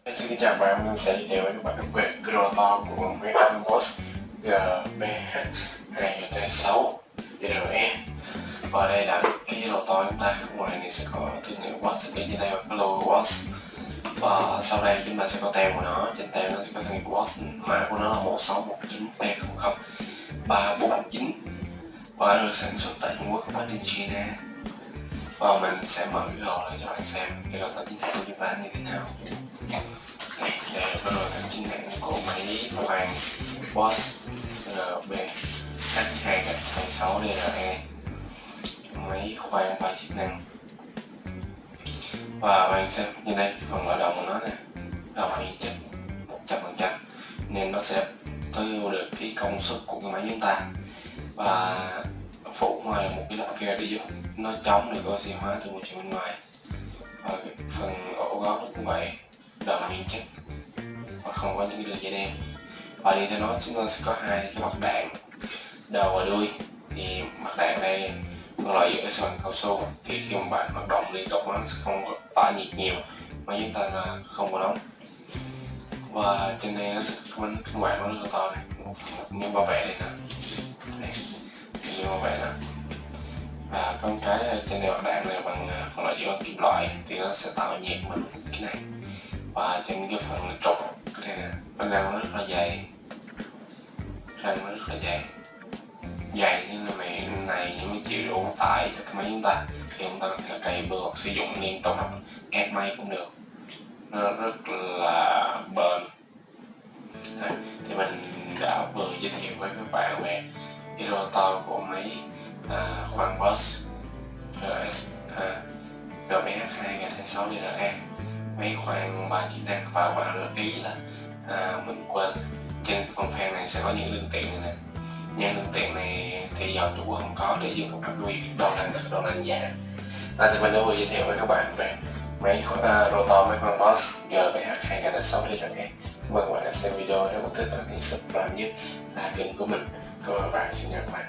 Xin chào các bạn, mình sẽ giới thiệu với các bạn về Rotor của máy hàn BOSCH GBH2-26 DEWALT. Và đây là cái Rotor chúng ta. Ngoài này sẽ có thương hiệu BOSCH trên đây và cái logo BOSCH. Và sau đây chúng ta sẽ có tem của nó. Trên tem nó sẽ có thương hiệu BOSCH, mã của nó là 1619P00349 và được sản xuất tại Trung Quốc và China. Và mình sẽ mở cái gò lại cho bạn xem cái Rotor chính hãng của chúng ta như thế nào. Đây là cái Rotor chính hãng của máy HOàNG BOSCH GBH2-26 DEWALT, máy khoan 3 chức năng. Và bạn xem như đây, phần mở đầu của nó nè, đầu nguyên chất 100% nên nó sẽ tối ưu được cái công suất của cái máy chúng ta. Và phụ ngoài là một cái lọc kia để giúp nó chống được oxy hóa từ môi trường bên ngoài. Và cái phần ổ gấu nó cũng vậy, đầu nguyên chất và không có những cái đường dây đen. Và đi theo nó chúng ta sẽ có hai cái mặt đạn đầu và đuôi. Thì mặt đạn đây phân loại giữa sẽ bằng cao su, thì khi mà bạn hoạt động liên tục nó sẽ không có tỏa nhiệt nhiều, mà chúng ta là không có nóng. Và trên đây nó sẽ có các bạn nó rất là to này, một miếng bảo vệ đây nè, miếng bảo vệ nè. Và có cái trên đây mặt đạn này bằng phân loại giữa bằng kim loại thì nó sẽ tạo nhiệt bằng cái này. Và trên cái phần trục cái này nè, nó răng nó rất là dày, răng nó rất là dày như là này mới chịu đủ tải cho cái máy chúng ta. Thì chúng ta có thể là cày bừa hoặc sử dụng liên tục, ép máy cũng được, nó rất là bền. Đấy, thì mình đã vừa giới thiệu với các bạn về cái rotor của máy HOàNG BOSCH GBH2-26 DEWALT, máy khoan 3 chức năng. Và bạn lưu ý là mình quên trên cái phần phan này sẽ có những linh kiện này nè. Những linh kiện này thì do Trung Quốc không có, để dùng các bạn quý đồ năng giá. Thì mình đã vừa giới thiệu với các bạn về máy rotor máy HOàNG BOSCH GBH2-26 DEWALT. Cảm ơn các bạn đã xem video. Nếu bạn thích hãy subscribe nhé, là kênh của mình. Cảm ơn các bạn, xin chào các bạn.